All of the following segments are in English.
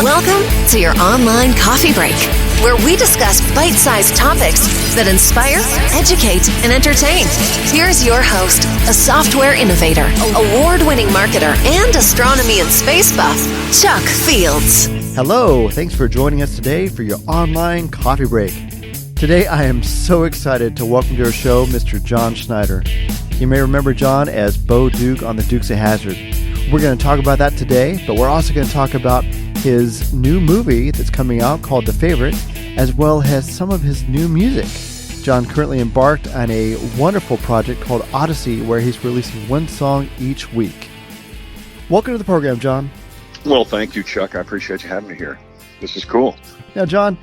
Welcome to your online coffee break, where we discuss bite-sized topics that inspire, educate, and entertain. Here's your host, a software innovator, award-winning marketer, and astronomy and space buff, Chuck Fields. Hello, thanks for joining us today for your online coffee break. Today I am so excited to welcome to our show Mr. John Schneider. You may remember John as Bo Duke on the Dukes of Hazzard. We're going to talk about that today, but we're also going to talk about his new movie that's coming out called The Favorite, as well as some of his new music. John currently embarked on a wonderful project called Odyssey, where he's releasing one song each week. Welcome to the program, John. Well, thank you, Chuck. I appreciate you having me here. This is cool. Now, John,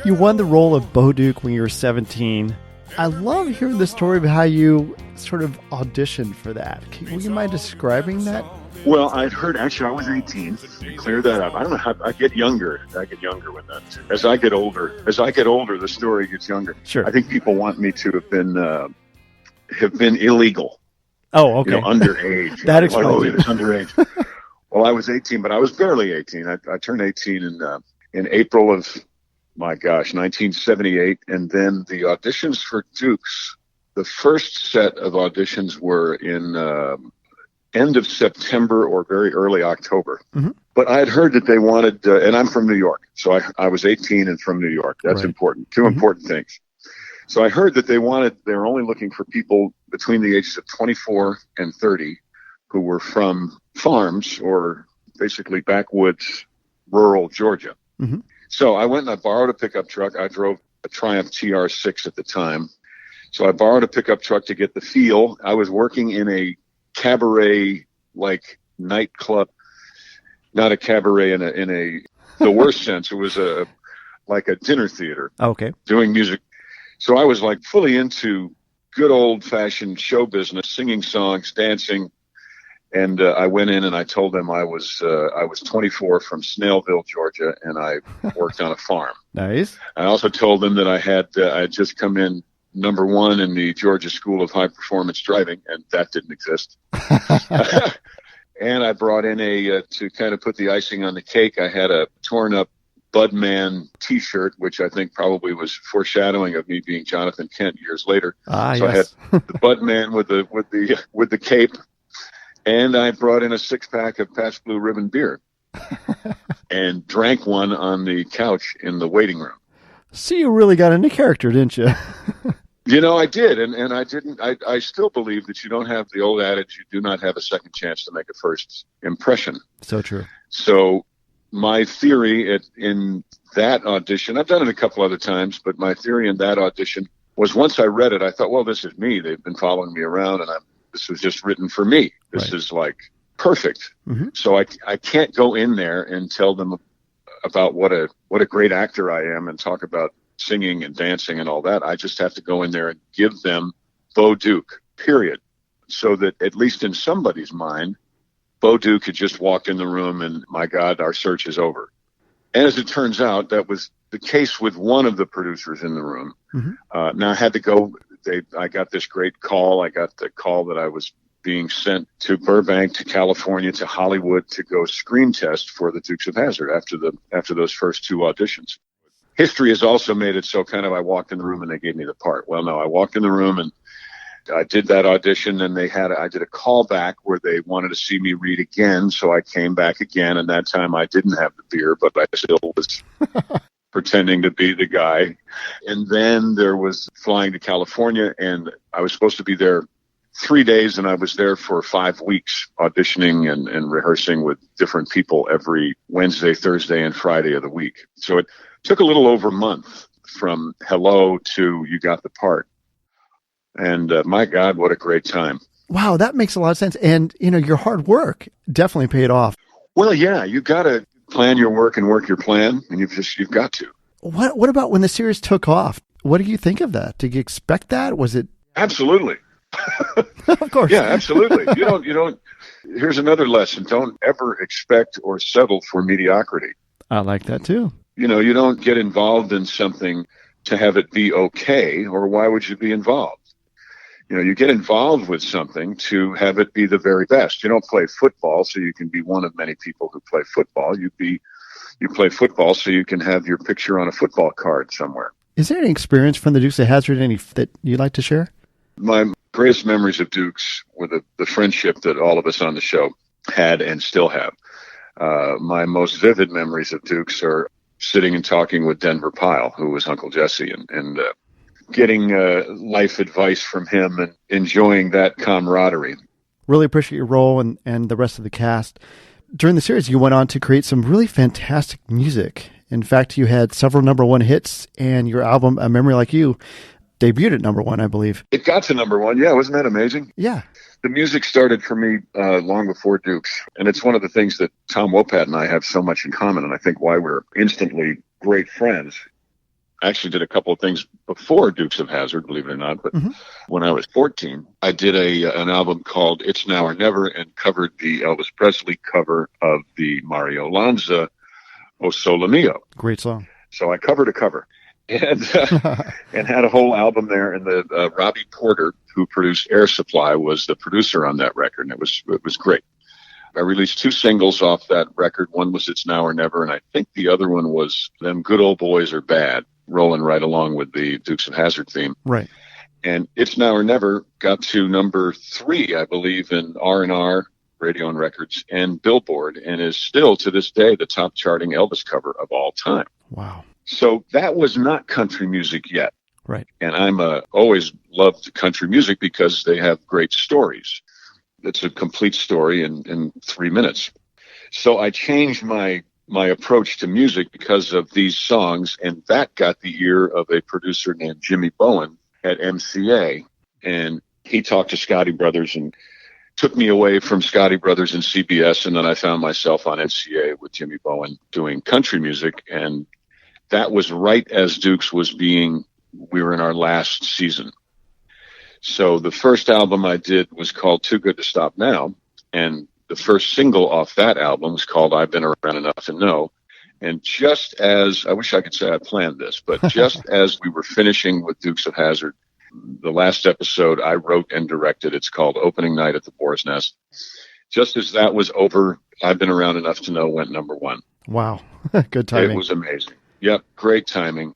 you won the role of Bo Duke when you were 17. I love hearing the story of how you sort of auditioned for that. Would you mind describing that? Well, I'd heard, actually, I was 18. Clear that up. I don't know how, I get younger with that. As I get older, the story gets younger. Sure. I think people want me to have been illegal. Oh, okay. Underage. That explains it. It's underage. Well, I was 18, but I was barely 18. I turned 18 in April of, 1978. And then the auditions for Dukes, the first set of auditions were in end of September or very early October. Mm-hmm. But I had heard that they wanted, and I'm from New York, so I was 18 and from New York. That's right. Important. Two important things. So I heard that they were only looking for people between the ages of 24 and 30 who were from farms or basically backwoods, rural Georgia. Mm-hmm. So I went and I borrowed a pickup truck. I drove a Triumph TR6 at the time. So I borrowed a pickup truck to get the feel. I was working in a cabaret, like nightclub, not a cabaret in the worst sense. It was like a dinner theater. Okay. Doing music. So I was like fully into good old fashioned show business, singing songs, dancing. And I went in and I told them I was 24 from Smallville, Georgia, and I worked on a farm. Nice. I also told them that I had just come in number one in the Georgia School of High Performance Driving, and that didn't exist. And I brought in to kind of put the icing on the cake, I had a torn up Budman t-shirt, which I think probably was foreshadowing of me being Jonathan Kent years later. So yes. I had the Budman with the cape, and I brought in a 6-pack of Pabst Blue Ribbon beer and drank one on the couch in the waiting room. So you really got into character, didn't you? I did. And I still believe that you don't have the old adage, you do not have a second chance to make a first impression. So true. So my theory in that audition, I've done it a couple other times, but my theory in that audition was once I read it, I thought, well, this is me. They've been following me around and this was just written for me. This is like perfect. Mm-hmm. So I can't go in there and tell them about what a great actor I am and talk about singing and dancing and all that. I just have to go in there and give them Bo Duke, period. So that at least in somebody's mind, Bo Duke had just walked in the room and, my God, our search is over. And as it turns out, that was the case with one of the producers in the room. Mm-hmm. Now I had to go, I got this great call. I got the call that I was being sent to Burbank, to California, to Hollywood to go screen test for the Dukes of Hazzard after those first two auditions. History has also made it so kind of I walked in the room and they gave me the part. Well, no, I walked in the room and I did that audition and I did a callback where they wanted to see me read again. So I came back again, and that time I didn't have the beer, but I still was pretending to be the guy. And then there was flying to California, and I was supposed to be there 3 days, and I was there for 5 weeks auditioning and rehearsing with different people every Wednesday, Thursday, and Friday of the week. So it took a little over a month from hello to you got the part. And my God, what a great time. Wow, that makes a lot of sense. And, your hard work definitely paid off. Well, yeah, you got to plan your work and work your plan, and you've got to. What about when the series took off? What do you think of that? Did you expect that? Was it? Absolutely. Of course. Yeah, absolutely. You don't, here's another lesson. Don't ever expect or settle for mediocrity. I like that too. You don't get involved in something to have it be okay, or why would you be involved? You get involved with something to have it be the very best. You don't play football so you can be one of many people who play football. You be you play football so you can have your picture on a football card somewhere. Is there any experience from the Dukes of Hazzard that you'd like to share? My greatest memories of Dukes were the friendship that all of us on the show had and still have. My most vivid memories of Dukes are sitting and talking with Denver Pyle, who was Uncle Jesse, and getting life advice from him and enjoying that camaraderie. Really appreciate your role and the rest of the cast. During the series, you went on to create some really fantastic music. In fact, you had several number one hits, and your album, A Memory Like You, debuted at number one, I believe. It got to number one. Yeah, wasn't that amazing? Yeah. The music started for me long before Dukes, and it's one of the things that Tom Wopat and I have so much in common, and I think why we're instantly great friends. I actually did a couple of things before Dukes of Hazzard, believe it or not, but when I was 14, I did an album called It's Now or Never and covered the Elvis Presley cover of the Mario Lanza O Sole Mio. Great song. So I covered a cover and had a whole album there. And the Robbie Porter, who produced Air Supply, was the producer on that record, and it was great. I released 2 singles off that record. One was It's Now or Never, and I think the other one was Them Good Old Boys Are Bad, rolling right along with the Dukes of Hazzard theme. Right. And It's Now or Never got to number 3, I believe, in R&R, Radio and Records, and Billboard, and is still to this day the top charting Elvis cover of all time. Wow. So that was not country music yet. Right. And I'm always loved country music because they have great stories. It's a complete story in 3 minutes. So I changed my approach to music because of these songs, and that got the ear of a producer named Jimmy Bowen at MCA, and he talked to Scotty Brothers and took me away from Scotty Brothers and CBS, and then I found myself on MCA with Jimmy Bowen doing country music, and that was right as Dukes we were in our last season. So the first album I did was called Too Good to Stop Now, and the first single off that album was called I've Been Around Enough to Know. And just as, I wish I could say I planned this, but just as we were finishing with Dukes of Hazzard, the last episode I wrote and directed, it's called Opening Night at the Boar's Nest. Just as that was over, I've Been Around Enough to Know went number 1. Wow. Good timing. It was amazing. Yep, great timing.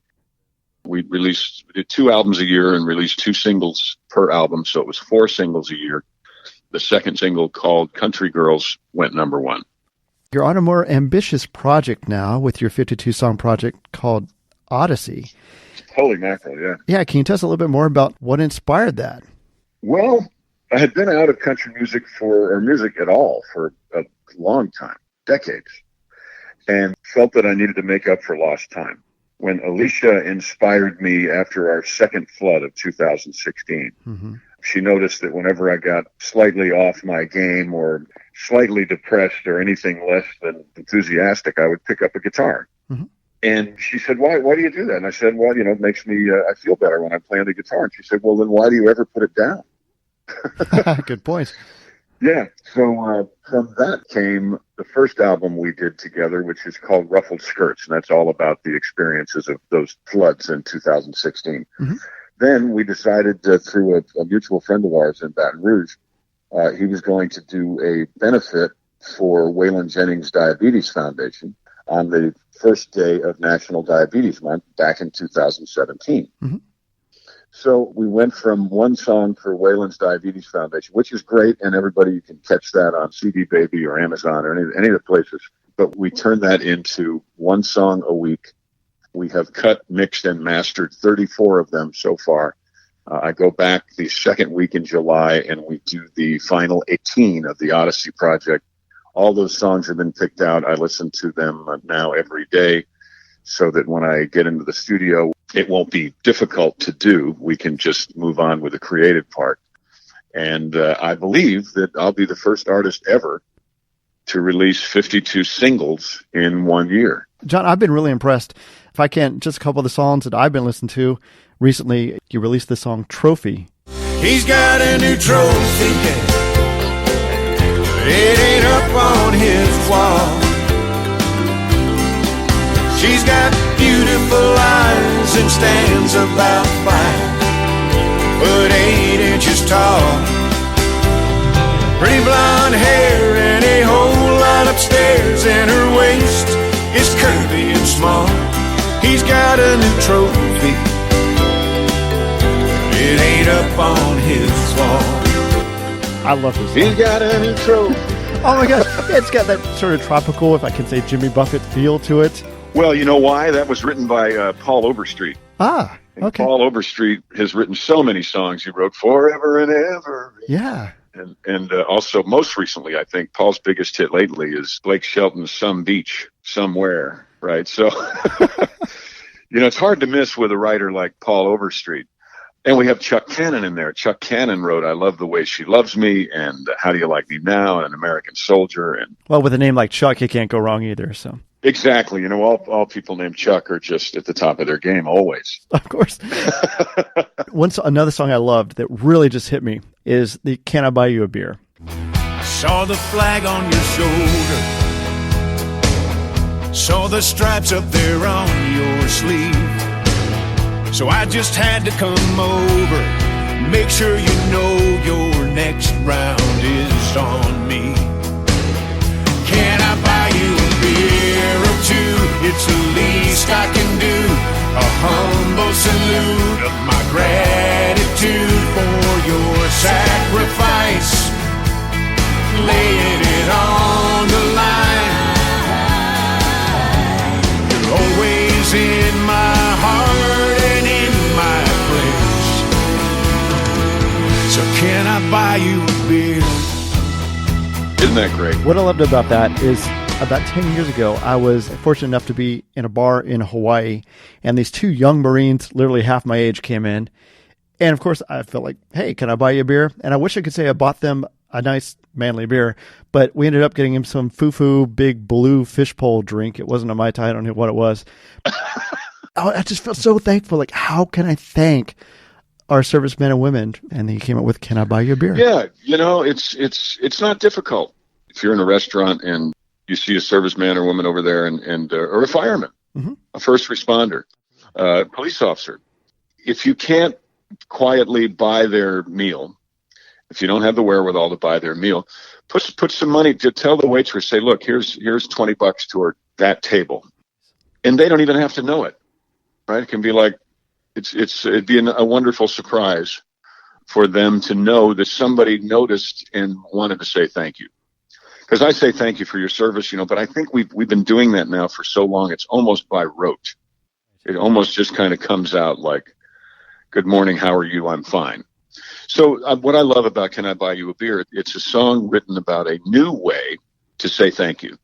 We did 2 albums a year and released 2 singles per album, so it was 4 singles a year. The second single, called Country Girls, went number 1. You're on a more ambitious project now with your 52-song project called Odyssey. Holy mackerel, yeah. Yeah, can you tell us a little bit more about what inspired that? Well, I had been out of country music or music at all for a long time, decades, and felt that I needed to make up for lost time. When Alicia inspired me after our second flood of 2016, she noticed that whenever I got slightly off my game or slightly depressed or anything less than enthusiastic, I would pick up a guitar. And she said, why do you do that? And I said, well, it makes me, I feel better when I'm playing the guitar. And she said, well, then why do you ever put it down? Good point. Yeah. So from that came the first album we did together, which is called Ruffled Skirts. And that's all about the experiences of those floods in 2016. Then we decided through a mutual friend of ours in Baton Rouge, he was going to do a benefit for Waylon Jennings Diabetes Foundation on the first day of National Diabetes Month back in 2017. So we went from one song for Waylon's Diabetes Foundation, which is great, and everybody, you can catch that on CD Baby or Amazon or any of the places. But we turned that into one song a week. We have cut, mixed, and mastered 34 of them so far. I go back the second week in July, and we do the final 18 of the Odyssey project. All those songs have been picked out. I listen to them now every day so that when I get into the studio, it won't be difficult to do. We can just move on with the creative part. And I believe that I'll be the first artist ever to release 52 singles in 1 year. John, I've been really impressed. If I can, just a couple of the songs that I've been listening to recently, you released the song Trophy. He's got a new trophy, but it ain't up on his wall. She's got beautiful eyes and stands about 5'8" tall. Pretty blonde hair and a whole lot upstairs, and her waist is curved laid up on his wall. I love this He's song. got a new trophy. Oh my gosh, it's got that sort of tropical, if I can say Jimmy Buffett feel to it. Well, you know why? That was written by Paul Overstreet. Ah, And okay. Paul Overstreet has written so many songs. He wrote Forever and Ever. Yeah. And also, most recently, I think Paul's biggest hit lately is Blake Shelton's Some Beach, Somewhere, right? So, it's hard to miss with a writer like Paul Overstreet. And we have Chuck Cannon in there. Chuck Cannon wrote I Love the Way She Loves Me and How Do You Like Me Now and An American Soldier. And Well, with a name like Chuck, you can't go wrong either, so. exactly. All people named Chuck are just at the top of their game always. Of course. Another song I loved that really just hit me is the Can I Buy You a Beer? I saw the flag on your shoulder, saw the stripes up there on your sleeve. So I just had to come over, make sure you know your next round is on me. Can I buy you a beer or two? It's the least I can do. A humble salute of my gratitude for your sacrifice, laying it on the line. You're always in my heart and in my prayers. So can I buy you a beer? Isn't that great? What I loved about that is about 10 years ago, I was fortunate enough to be in a bar in Hawaii, and these two young Marines, literally half my age, came in. And of course, I felt like, hey, can I buy you a beer? And I wish I could say I bought them a nice manly beer, but we ended up getting him some foo-foo big blue fishpole drink. It wasn't a Mai Tai, I don't know what it was. I just felt so thankful. Like, how can I thank our servicemen and women? And he came up with, can I buy you a beer? Yeah, it's not difficult. If you're in a restaurant and you see a serviceman or woman over there and or a fireman, a first responder, police officer, if you can't quietly buy their meal, if you don't have the wherewithal to buy their meal, put some money to tell the waitress, say, look, here's $20 toward that table. And they don't even have to know it, right? It can be like, it'd be a wonderful surprise for them to know that somebody noticed and wanted to say thank you. Because I say thank you for your service, but I think we've been doing that now for so long, it's almost by rote. It almost just kind of comes out like, good morning, how are you? I'm fine. So what I love about Can I Buy You a Beer? It's a song written about a new way to say thank you.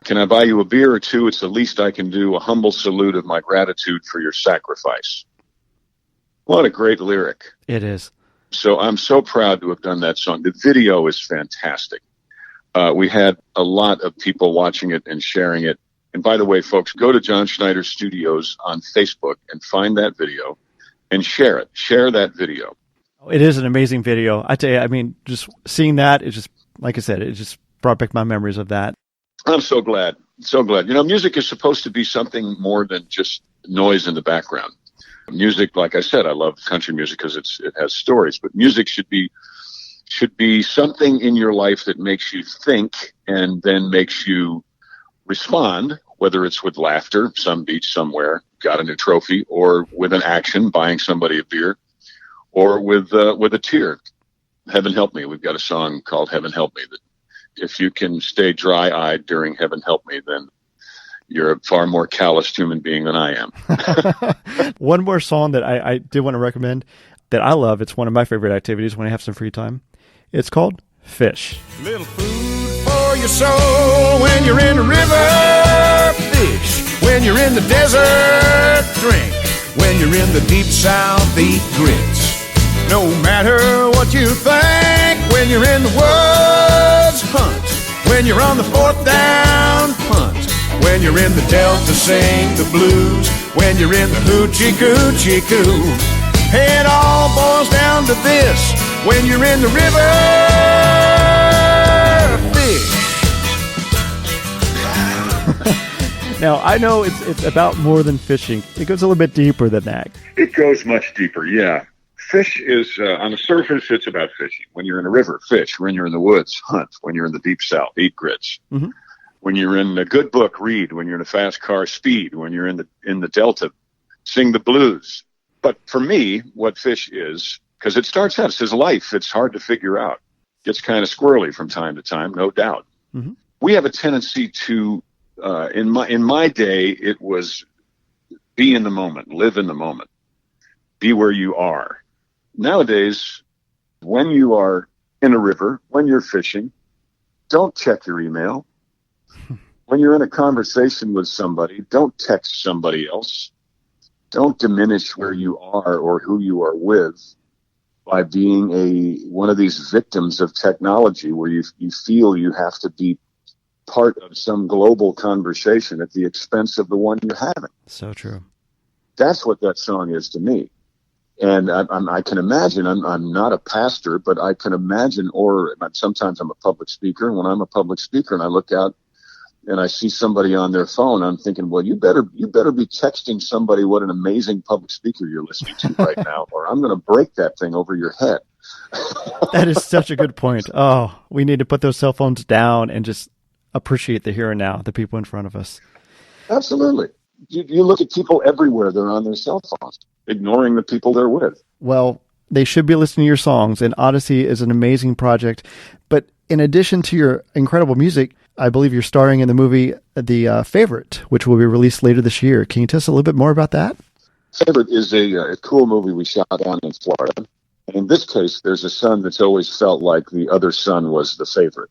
Can I buy you a beer or two? It's the least I can do. A humble salute of my gratitude for your sacrifice. What a great lyric. It is. So I'm so proud to have done that song. The video is fantastic. We had a lot of people watching it and sharing it. And by the way, folks, go to John Schneider Studios on Facebook and find that video and share it. Share that video. It is an amazing video. I tell you, I mean, just seeing that, it just, like I said, it just brought back my memories of that. I'm so glad. So glad. Music is supposed to be something more than just noise in the background. Music, like I said, I love country music because it has stories, but music should be something in your life that makes you think and then makes you respond, whether it's with laughter, some beach somewhere, got a new trophy, or with an action, buying somebody a beer, or with a tear. Heaven Help Me. We've got a song called Heaven Help Me that if you can stay dry-eyed during Heaven Help Me, then you're a far more calloused human being than I am. One more song that I did want to recommend that I love. It's one of my favorite activities when I have some free time. It's called Fish. Little food for your soul when you're in the river. Fish when you're in the desert. Drink when you're in the deep south. Eat grits. No matter what you think, when you're in the woods, hunt. When you're on the fourth down, punt. When you're in the delta, sing the blues. When you're in the hoochie coochie coo. It all boils down to this. When you're in the river, fish. Now, I know it's about more than fishing. It goes a little bit deeper than that. It goes much deeper, yeah. Fish is, on the surface, it's about fishing. When you're in a river, fish. When you're in the woods, hunt. When you're in the deep south, eat grits. Mm-hmm. When you're in a good book, read. When you're in a fast car, speed. When you're in the delta, sing the blues. But for me, what fish is because it starts out, it says life. It's hard to figure out. Gets kind of squirrely from time to time, no doubt. Mm-hmm. We have a tendency to, in my day, it was be in the moment, live in the moment, be where you are. Nowadays, when you are in a river, when you're fishing, don't check your email. When you're in a conversation with somebody, don't text somebody else. Don't diminish where you are or who you are with by being one of these victims of technology where you feel you have to be part of some global conversation at the expense of the one you're having. So true. That's what that song is to me. And I can imagine, I'm not a pastor, but I can imagine, or sometimes I'm a public speaker, and when I'm a public speaker and I look out and I see somebody on their phone, I'm thinking, well, you better be texting somebody what an amazing public speaker you're listening to right now, or I'm going to break that thing over your head. That is such a good point. Oh, we need to put those cell phones down and just appreciate the here and now, the people in front of us. Absolutely. You look at people everywhere, they're on their cell phones, ignoring the people they're with. Well, they should be listening to your songs, and Odyssey is an amazing project. But in addition to your incredible music, I believe you're starring in the movie The Favorite, which will be released later this year. Can you tell us a little bit more about that? Favorite is a cool movie we shot down in Florida. And in this case, there's a son that's always felt like the other son was the favorite.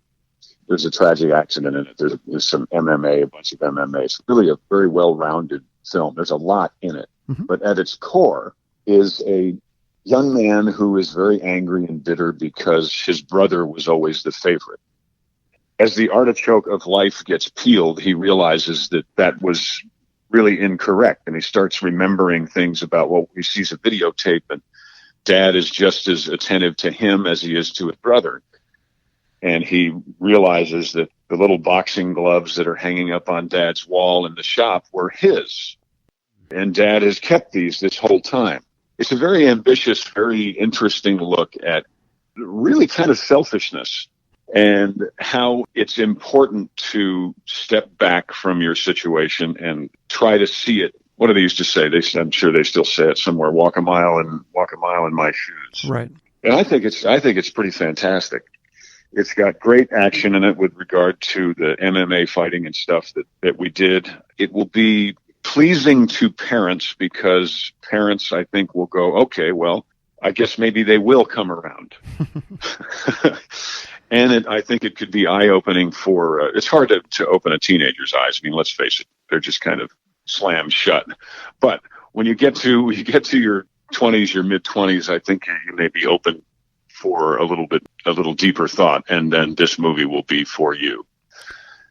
There's a tragic accident in it. There's some MMA, a bunch of MMA. It's really a very well-rounded film. There's a lot in it. Mm-hmm. But at its core is a young man who is very angry and bitter because his brother was always the favorite. As the artichoke of life gets peeled, he realizes that was really incorrect. And he starts remembering things about, well, he sees a videotape and dad is just as attentive to him as he is to his brother. And he realizes that the little boxing gloves that are hanging up on dad's wall in the shop were his. And dad has kept these this whole time. It's a very ambitious, very interesting look at really kind of selfishness and how it's important to step back from your situation and try to see it. What do they used to say? I'm sure they still say it somewhere. Walk a mile in my shoes. Right. And I think it's pretty fantastic. It's got great action in it with regard to the MMA fighting and stuff that we did. It will be pleasing to parents because parents, I think, will go, okay, well, I guess maybe they will come around. And I think it could be eye-opening for, it's hard to open a teenager's eyes. I mean, let's face it, they're just kind of slammed shut. But when you get to your 20s, your mid-20s, I think you may be open for a little deeper thought, and then this movie will be for you.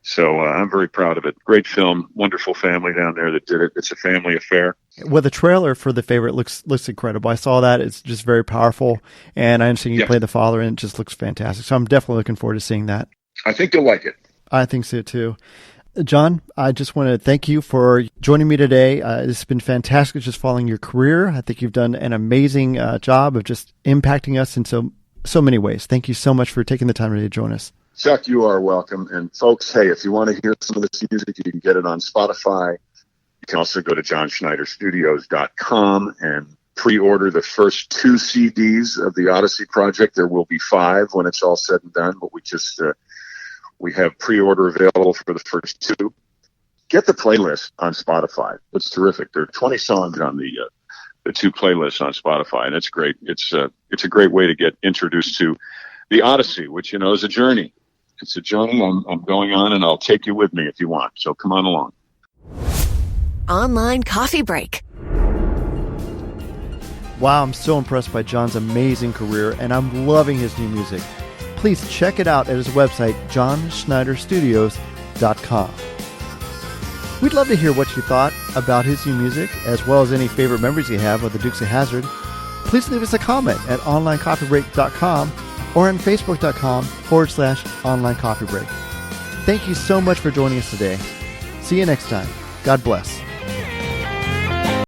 So I'm very proud of it. Great film, wonderful family down there that did it. It's a family affair. Well, the trailer for The Favorite looks incredible. I saw that. It's just very powerful, and I understand you play the father, and it just looks fantastic. So I'm definitely looking forward to seeing that. I think you'll like it. I think so, too. John, I just want to thank you for joining me today. It's been fantastic just following your career. I think you've done an amazing job of just impacting us in so many ways. Thank you so much for taking the time today to join us. Chuck, you are welcome. And folks, hey, if you want to hear some of this music, you can get it on Spotify. You can also go to johnschneiderstudios.com and pre-order the first 2 CDs of the Odyssey project. There will be 5 when it's all said and done, but we have pre-order available for the first 2. Get the playlist on Spotify. It's terrific. There are 20 songs on the 2 playlists on Spotify, and it's great. It's a great way to get introduced to the Odyssey, which, is a journey. It's a journey I'm going on, and I'll take you with me if you want. So come on along. Online coffee break. Wow, I'm so impressed by John's amazing career, and I'm loving his new music. Please check it out at his website, johnschneiderstudios.com. We'd love to hear what you thought about his new music, as well as any favorite memories you have of the Dukes of Hazzard. Please leave us a comment at onlinecoffeebreak.com or on facebook.com/onlinecoffeebreak. Thank you so much for joining us today. See you next time. God bless.